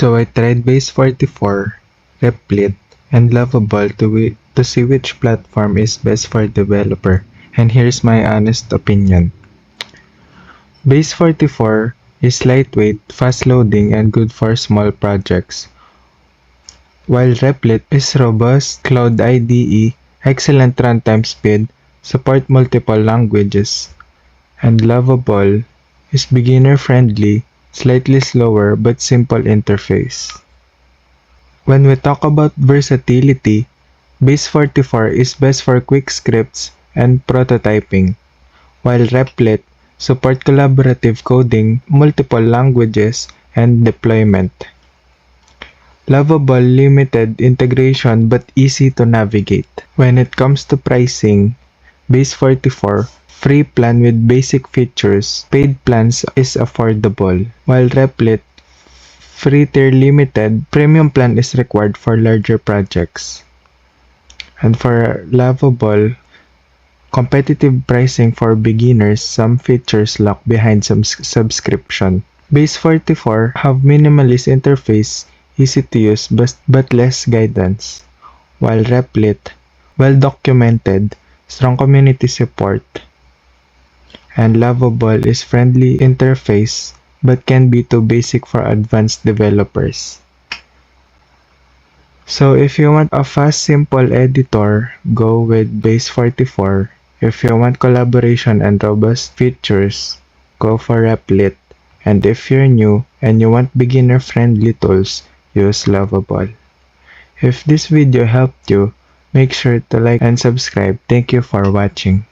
So I tried Base 44, Replit, and Lovable to see which platform is best for developer, and here's my honest opinion. Base 44 is lightweight, fast loading, and good for small projects, while Replit is robust, cloud IDE, excellent runtime speed, support multiple languages, and Lovable is beginner-friendly, slightly slower but simple interface. When we talk about versatility, Base 44 is best for quick scripts and prototyping, while Replit support collaborative coding, multiple languages, and deployment. Lovable limited integration but easy to navigate. When it comes to pricing, Base 44 free plan with basic features, paid plans is affordable, while Replit free tier limited, premium plan is required for larger projects. And for Lovable, competitive pricing for beginners, some features locked behind some subscription. Base 44 have minimalist interface, easy to use but less guidance, while Replit, well documented, strong community support, and Lovable is friendly interface but can be too basic for advanced developers. So if you want a fast, simple editor, go with Base 44. If you want collaboration and robust features, go for Replit. And if you're new and you want beginner-friendly tools, use Lovable. If this video helped you, make sure to like and subscribe. Thank you for watching.